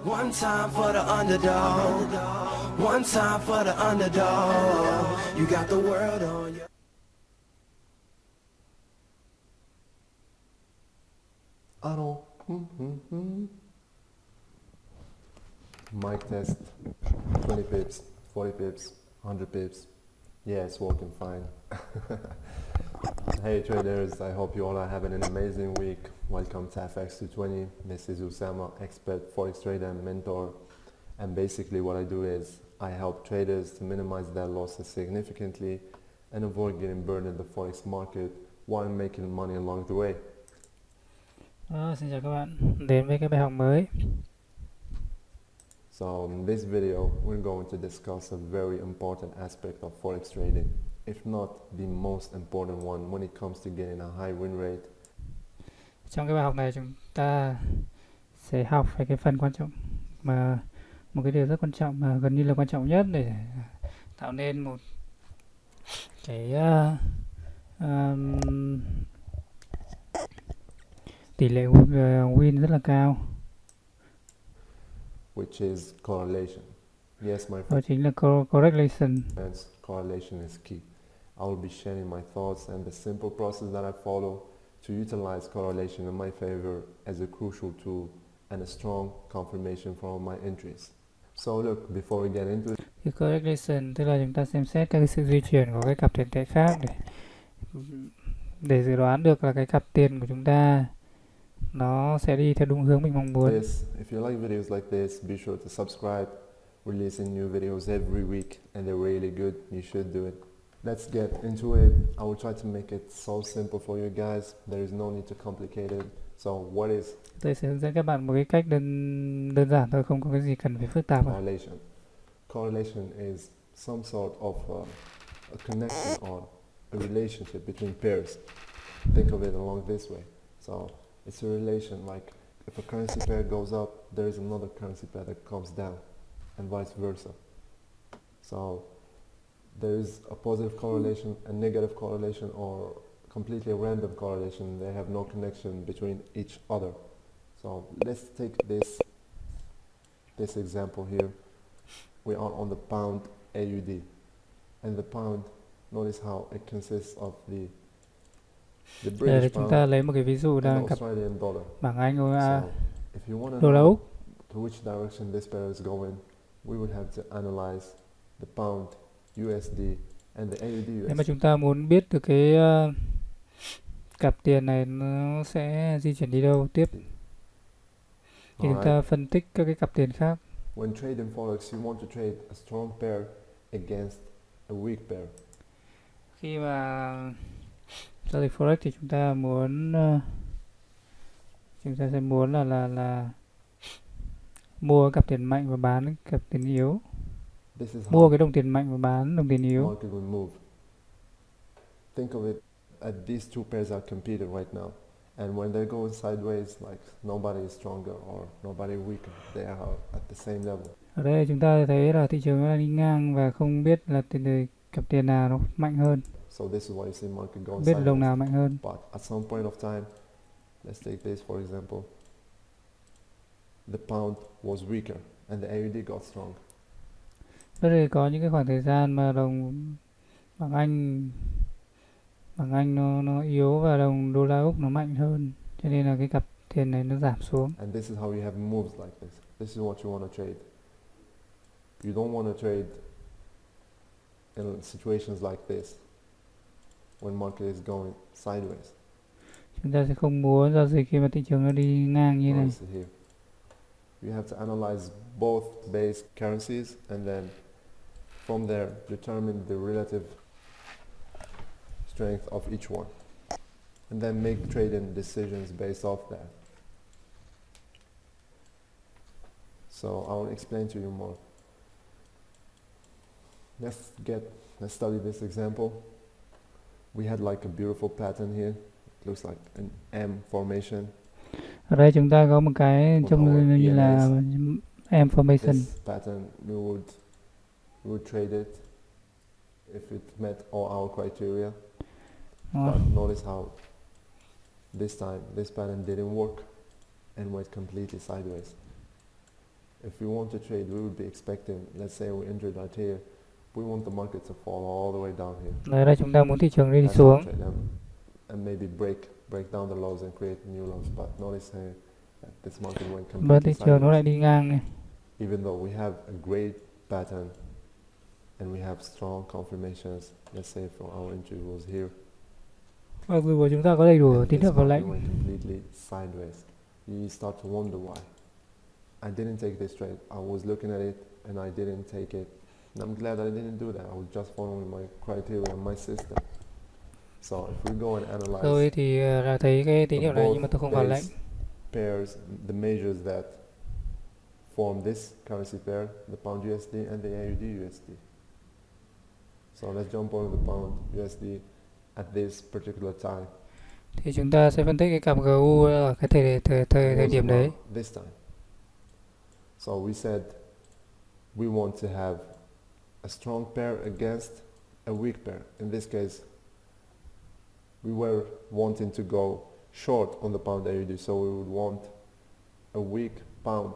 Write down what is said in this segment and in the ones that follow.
One time for the underdog. One time for the underdog. You got the world on your... I don't. Mic test. 20 pips, 40 pips, 100 pips. Yeah, it's working fine. Hey traders, I hope you all are having an amazing week. Welcome to FX220. This is Usama, expert forex trader and mentor. And basically what I do is I help traders to minimize their losses significantly and avoid getting burned in the forex market while making money along the way. Xin chào các bạn đến với cái bài học mới. So in this video, we're going to discuss a very important aspect of forex trading, if not the most important one when it comes to getting a high win rate. Trong cái bài học này chúng ta sẽ học về cái phần quan trọng mà một cái điều rất quan trọng mà gần như là quan trọng nhất để tạo nên một cái tỷ lệ win rất là cao. Which is correlation. Yes, my Đó chính là correlation. friends, correlation is key. I will be sharing my thoughts and the simple process that I follow to utilize correlation in my favor as a crucial tool and a strong confirmation for all my entries. So look, before we get into it, Cái correlation tức là chúng ta xem xét các cái sự di chuyển của cái cặp tiền tệ khác để dự đoán được là cái cặp tiền của chúng ta nó sẽ đi theo đúng hướng mình mong muốn. if you like videos like this, be sure to subscribe. Releasing new videos every week and they're really good. You should do it. Let's get into it. I will try to make it so simple for you guys. There is no need to complicate it. So what is Tôi sẽ hướng dẫn các bạn một cái cách đơn giản thôi, không có cái gì cần phải phức tạp. correlation? Correlation is some sort of a connection or a relationship between pairs. Think of it along this way. So it's a relation like if a currency pair goes up, there is another currency pair that comes down, and vice versa. So there is a positive correlation, a negative correlation, or completely random correlation. They have no connection between each other. So let's take this example here. We are on the pound AUD, and the pound, notice how it consists of the British Chúng pound ta lấy một cái ví dụ and là the cặp Australian dollar. bảng Anh So if you want to đô la know Úc. to which direction this pair is going, we would have to analyze the pound USD and the AUD Nếu mà USD. chúng ta muốn biết được cái cặp tiền này nó sẽ di chuyển đi đâu tiếp thì chúng ta phân tích các cái cặp tiền khác. When trading forex, you want to trade a strong pair against a weak pair. Khi mà giao dịch forex thì chúng ta sẽ muốn là mua cặp tiền mạnh và bán cặp tiền yếu. This is Mua how cái đồng tiền mạnh và bán đồng tiền yếu. market will move. Think of it as these two pairs are competing right now. And when they go sideways, like nobody is stronger or nobody weaker. They are at the same level. Ở đây chúng ta thấy là thị trường nó đang đi ngang và không biết là cặp tiền nào nó mạnh hơn, So this is why you see market going biết đồng sideways. nào mạnh hơn. But at some point of time, let's take this for example. The pound was weaker and the AUD got strong. Có thể có những cái khoảng thời gian mà đồng bảng Anh nó yếu và đồng đô la Úc nó mạnh hơn, cho nên là cái cặp tiền này nó giảm xuống. And this is how you have moves like this. This is what you want to trade. You don't want to trade in situations like this when market is going sideways. Chúng ta sẽ không muốn giao dịch khi mà thị trường nó đi ngang như này. Notice here. You have to analyze both base currencies and then from there determine the relative strength of each one and then make trading decisions based off that. So I'll explain to you more. Let's study this example. We had like a beautiful pattern here. It looks like an M formation. Ở đây chúng ta có một cái trông như là M formation. This pattern we would trade it if it met all our criteria. But notice how this time this pattern didn't work and went completely sideways. if we want to trade, we would be expecting, let's say we entered right here, we want the market to fall all the way down here. Ở đây chúng ta muốn thị trường đi That's xuống. our trade, and maybe break down the lows and create new lows. But notice here that this market went Và completely thị trường nó sideways. lại đi ngang này. Even though we have a great pattern and we have strong confirmations, let's say for our entry was here, Mặc dù chúng ta có đầy đủ and tín this hiệu vào market lệnh. went completely sideways. You start to wonder why. I didn't take this trade. I was looking at it and I didn't take it. And I'm glad I didn't do that. I was just following my criteria and my system. So if we go and analyze Tôi thì là thấy cái tín hiệu này nhưng mà tôi không vào lệnh. base pairs, the majors that form this currency pair, the pound USD and the AUD USD. So let's jump on the pound USD at this particular time. Thì chúng ta sẽ phân tích cái cặp GU ở cái thời Was điểm đấy. around this time. So we said we want to have a strong pair against a weak pair. In this case, we were wanting to go short on the pound AUD, so we would want a weak pound.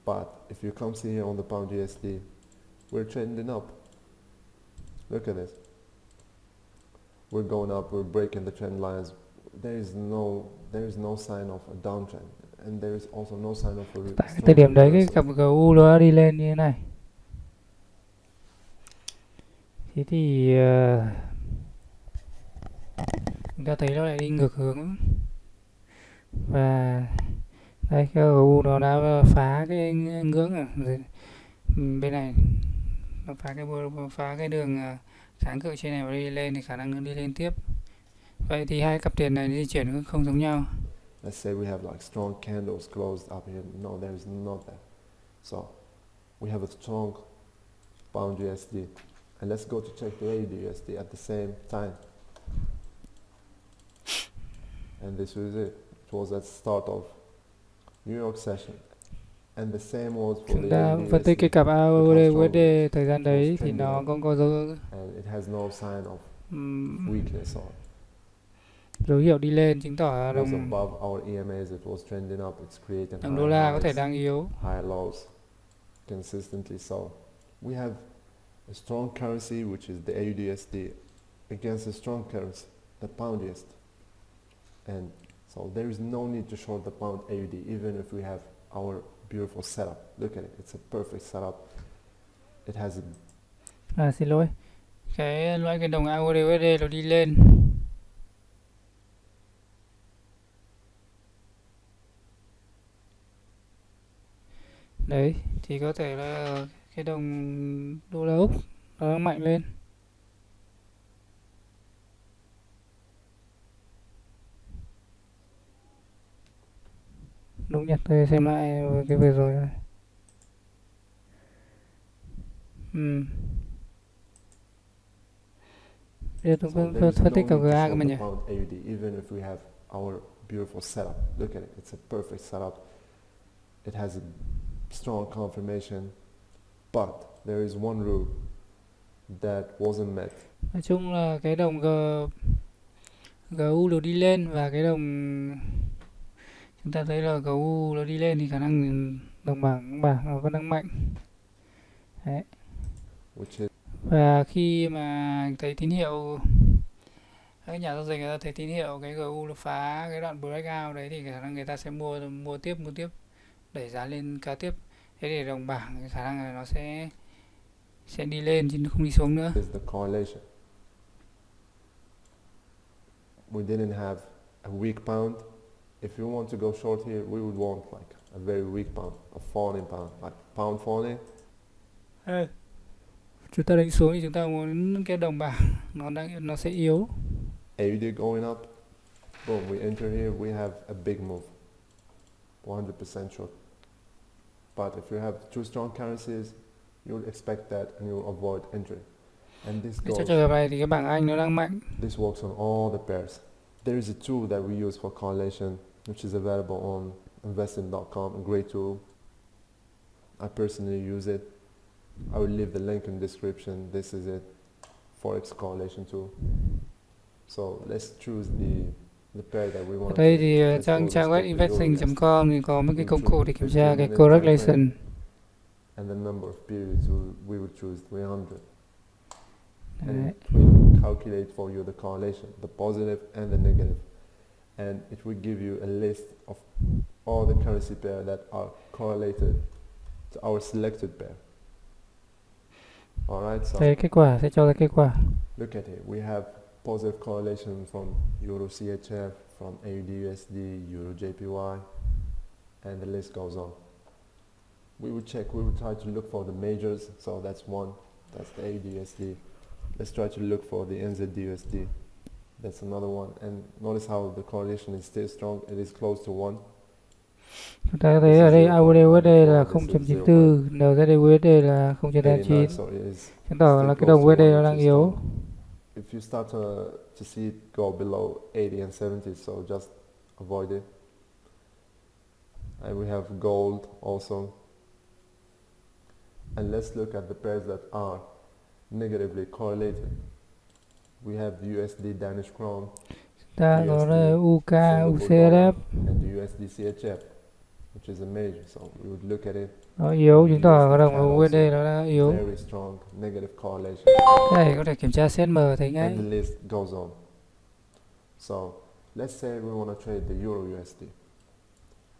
But if you come see here on the pound USD, we're trending up. Look at this. We're going up, we're breaking the trend lines. There is no sign of a downtrend, and there is also no sign of a Tại cái strong thời điểm đấy cái reversal. cặp GU nó đi lên như thế này. Thế thì chúng ta thấy nó lại đi ngược hướng. Và đây cái GU nó đã phá cái ngưỡng ở bên này. Nó phá cái đường kháng cự trên này và đi lên thì khả năng nó đi lên tiếp. Vậy thì hai cặp tiền này di chuyển không giống nhau. Let's say we have like strong candles closed up here. No, there's not that. So we have a strong pound USD. And let's go to check the AUD USD at the same time. And this was it. It was at the start of New York session. And the same was for Chúng the ta AUD phân tích cái USD. cặp AUD Because USD strong thời gian đấy thì trending nó up. không có dấu And it has no sign of weakness on. dấu hiệu đi lên, chứng tỏ It was đồng above our EMAs. It was trending up. It's creating đồng đô la có thể highs, đang yếu. high lows consistently. So we have a strong currency, which is the AUD USD, against a strong currency, the pound USD. And so there is no need to short the pound AUD, even if we have our beautiful setup. Look at it. It's a perfect setup. It has a Xin lỗi. Cái đồng AUD USD nó đi lên. Đấy, thì có thể là cái đồng đô la Úc nó đang mạnh lên. Đúng nhỉ, tôi xem lại cái vừa rồi này. Bây giờ tôi so phân there is phân no tích cặp need to GA của short mình the nhỉ. pound AUD, even if we have our beautiful setup. Look at it. It's a perfect setup. It has a strong confirmation, but there is one rule that wasn't met. Nói chung là cái đồng GU nó đi lên và cái đồng chúng ta thấy là GU nó đi lên thì khả năng đồng bảng nó vẫn đang mạnh. Đấy. Which is Và khi mà thấy tín hiệu các nhà giao dịch người ta thấy tín hiệu cái GU nó phá cái đoạn breakout đấy thì khả năng người ta sẽ mua tiếp đẩy giá lên cao tiếp. Thế thì đồng bảng cái khả năng là nó sẽ đi lên chứ nó không đi xuống nữa. the correlation. We didn't have a weak pound. If you want to go short here, we would want like a very weak pound, a falling pound, like pound falling. Chúng ta đánh xuống thì chúng ta muốn cái đồng bảng nó sẽ yếu. AUD going up, boom, we enter here, we have a big move, 100% short. But if you have two strong currencies, you'll expect that and you'll avoid entering. And this Trong goes, trường hợp này thì cái bảng Anh nó đang mạnh. this works on all the pairs. There is a tool that we use for correlation, which is available on investing.com, a great tool. I personally use it. I will leave the link in the description. This is it, Forex correlation tool. So let's choose the the pair that we Ở want to đây trade. thì Let's trang go trang web stick to euro USD. investing.com thì có mấy cái We công choose cụ để kiểm tra 15 cái minute time frame. correlation. And the number of periods we would choose 300. Đấy. And it will calculate for you the correlation, the positive and the negative. And it will give you a list of all the currency pair that are correlated to our selected pair. Alright, so Đây kết quả sẽ cho ra kết quả. look at it. We have positive correlation from Euro CHF, from AUD USD, Euro JPY, and the list goes on. We would try to look for the majors. So that's one, that's the AUD USD. Let's try to look for the NZD USD. That's another one. And notice how the correlation is still strong. It is close to 1. Chúng ta thấy ở đây AUD USD là 0.94, NZD USD là 89, 0.89. so it is Chứng tỏ still là cái close đồng to USD one, nó which đang is yếu. strong. If you start to see it go below 80 and 70, so just avoid it. And we have gold also. And let's look at the pairs that are negatively correlated. We have the USD Danish krone Ta có USD, là UK, Singapore dollar, UCSF and the USD CHF, which is a major. So we would look at it. nó yếu, chứng tỏ USD cái đồng CAD USD also nó đang yếu. very strong negative correlation. Cái này có thể kiểm tra CSM thấy ngay. And the list goes on. So let's say we want to trade the Euro USD,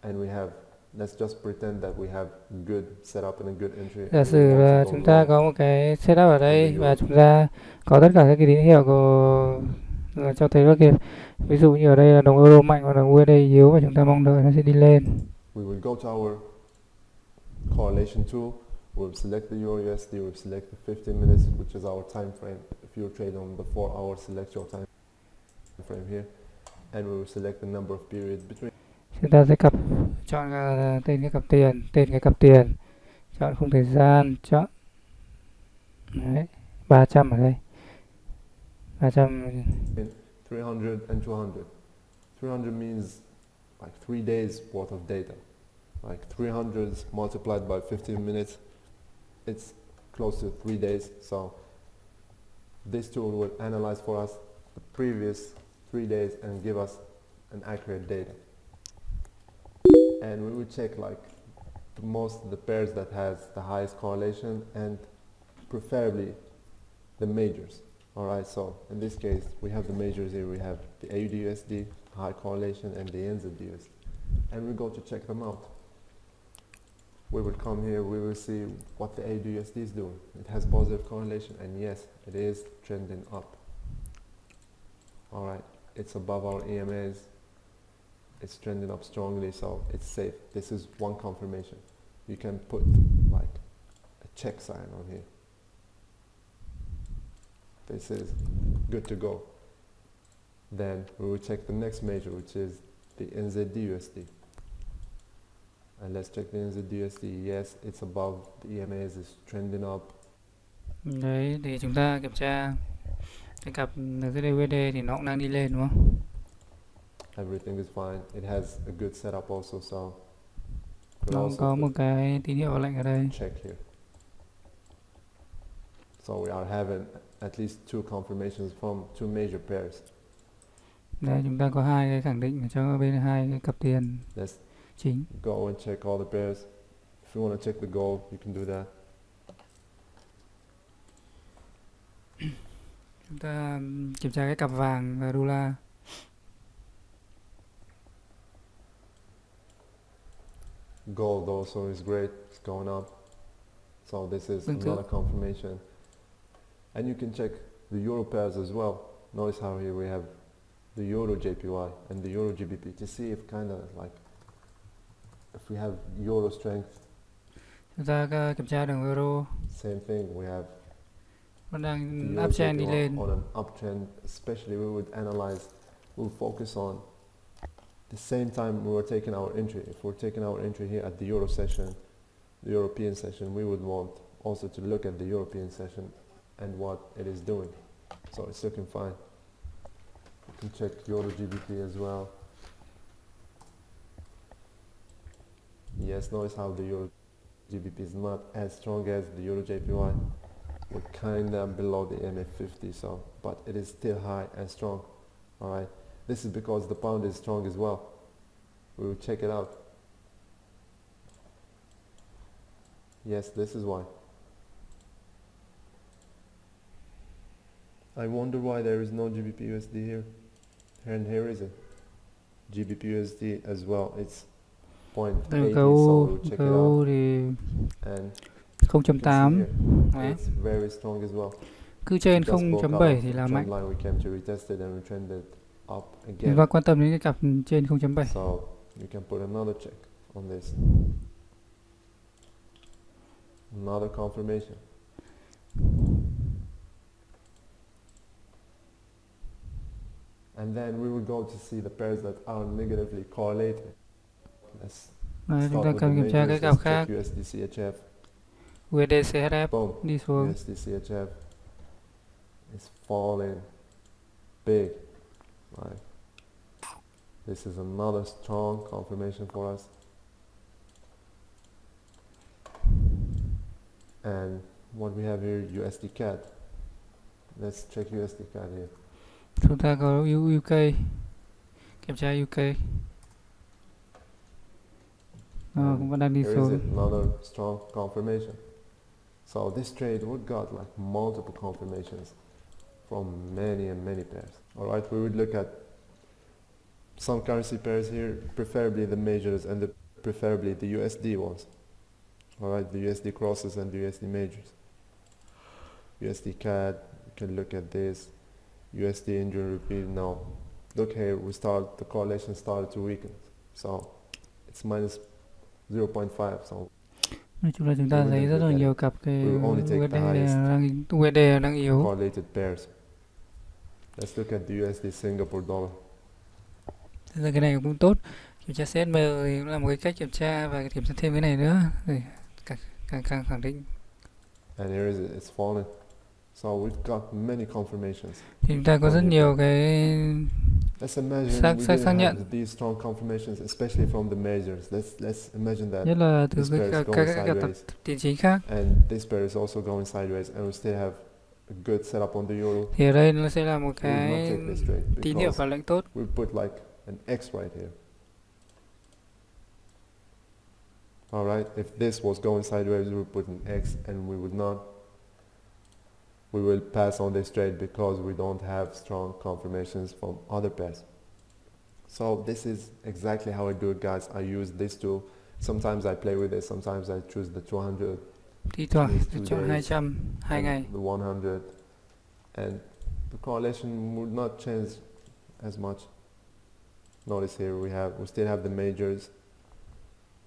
and we have, let's just pretend that we have good setup and a good entry. Giả and we sử want là to go chúng ta long. có một cái setup ở đây và chúng ta có tất cả các cái tín hiệu của cho thấy là kìa, ví dụ như ở đây là đồng euro mạnh và đồng USD yếu và chúng ta mong đợi nó sẽ đi lên. We will go to our correlation tool. We'll select the Euro USD. We'll select the 15 minutes, which is our time frame. If you trade on the 4 hours, select your time frame here, and we will select the number of periods between. Chúng ta sẽ chọn tên cái cặp tiền, chọn khung thời gian, chọn đấy, 300 ở đây, 300. 300 and 200. 300 means like 3 days worth of data. Like 300 multiplied by 15 minutes, it's close to 3 days. So this tool will analyze for us the previous 3 days and give us an accurate data. And we will check like the pairs that has the highest correlation, and preferably the majors. Alright, so in this case we have the majors here. We have the AUD USD, high correlation, and the NZD USD. And we go to check them out. We will come here, we will see what the AUD USD is doing. It has positive correlation, and yes, it is trending up. Alright, it's above our EMAs. It's trending up strongly, so it's safe. This is one confirmation. You can put like a check sign on here. This is good to go. Then we will check the next major, which is the NZD USD. And let's check the NZD USD. Yes, it's above the EMAs, it's trending up. Đấy, thì chúng ta kiểm tra cái cặp NZD USD thì nó cũng đang đi lên đúng không? Everything is fine. It has a good setup also, so could Nó also có một put cái tín hiệu lệnh ở đây. check here. So we are having at least 2 confirmations from 2 major pairs. Đây, chúng ta có 2 cái khẳng định cho bên 2 cái cặp tiền Let's chính. go and check all the pairs. If you want to check the gold, you can do that. Chúng ta kiểm tra cái cặp vàng và đô la. Gold also is great, it's going up. So this is Thank you. another confirmation. And you can check the euro pairs as well. Notice how here we have the euro JPY and the euro GBP to see if kind of like if we have euro strength. Chúng ta kiểm tra đồng euro Same thing, we have nó the đang euro uptrend đi JPY lên. on an uptrend. Especially we would analyze, we'll focus on the same time we were taking our entry. If we're taking our entry here at the euro session, the European session, we would want also to look at the European session and what it is doing. So it's looking fine. You can check Euro GBP as well. Yes, notice how the Euro GBP is not as strong as the Euro JPY. We're kind of below the MA50, so but it is still high and strong. All right, This is because the pound is strong as well. We will check it out. Yes, this is why. I wonder why there is no GBP USD here. And here is it. GBP USD as well. It's 0.80, so we'll check it GU out. thì And 0.8 you can see here, Đấy. it's very strong as well. Cứ trên Just broke out 0.7 of thì the là trend mạnh. line. We came to retest it and we trended up Chúng again. ta quan tâm đến cái cặp trên 0.7. So you can put another check on this. Another confirmation. And then we will go to see the pairs that are negatively correlated. Let's Đấy, chúng start ta with the cần kiểm tra majors. cái cặp Let's khác. check USD CHF. USD CHF Boom. đi xuống. USD CHF is falling big. Right. This is another strong confirmation for us. And what we have here, USD CAD. Let's check USD CAD here. Chúng ta có UK. Kiểm tra UK. Cũng vẫn đang đi Here is xuống. it, another strong confirmation. So this trade, we got like multiple confirmations from many and many pairs. Alright, we would look at some currency pairs here, preferably the majors and preferably the USD ones. Alright, the USD crosses and the USD majors. USD CAD, you can look at this. USD Indian rupee, now look here, the correlation started to weaken. So it's minus 0.5, so Nói chung là chúng ta thấy rất là nhiều cặp cái USD đang yếu. correlated pairs. Let's look at the USD Singapore dollar. Thế là cái này cũng tốt. Kiểm tra CSM thì cũng là một cái cách kiểm tra và kiểm tra thêm cái này nữa để càng khẳng định. And here is it, it's falling. So we've got many confirmations. Thì chúng ta có rất nhiều cái Let's imagine xác we didn't nhận. have these strong confirmations, especially from the majors. Let's imagine that Nhất là từ this pair is các going cặp sideways, tiền chính khác. and this pair is also going sideways, and we still have a good setup on the euro. Thì ở đây nó sẽ là một We will not cái take this trade tín hiệu because phản lệnh tốt. we put like an X right here. Alright, if this was going sideways, we would put an X, and we will pass on this trade because we don't have strong confirmations from other pairs. So this is exactly how I do it, guys. I use this tool. Sometimes I play with it, sometimes I choose the 200, Thi thoảng These 2 chọn days 200 2 ngày. and the 100, and the correlation would not change as much. Notice here we still have the majors,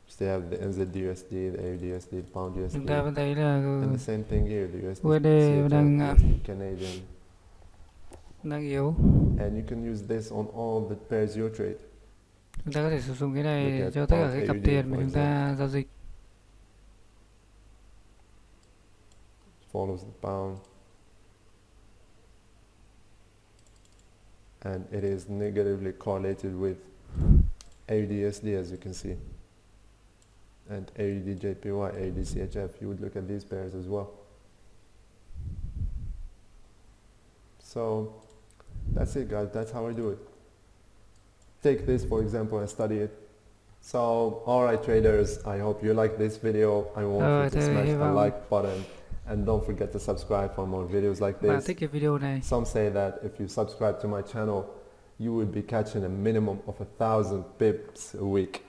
still have the NZD-USD, the AUD-USD, the pound-USD, Chúng ta vẫn thấy là and the same thing here, the USD, USD CHF, đang USD Canadian, yếu. and you can use this on all the pairs you trade. Chúng ta có thể sử dụng cái này Look để at cho tất cả pound các cặp AUD, tiền mà for chúng ta giao dịch. Follows the pound, and it is negatively correlated with AUD-USD, as you can see, and AUD-JPY, AUD-CHF. You would look at these pairs as well. So that's it, guys. That's how I do it. Take this, for example, and study it. So, alright traders, I hope you like this video. I want you to smash the like button, and don't forget to subscribe for more videos like Bạn this. thích cái video này. Some say that if you subscribe to my channel, you would be catching a minimum of 1,000 pips a week.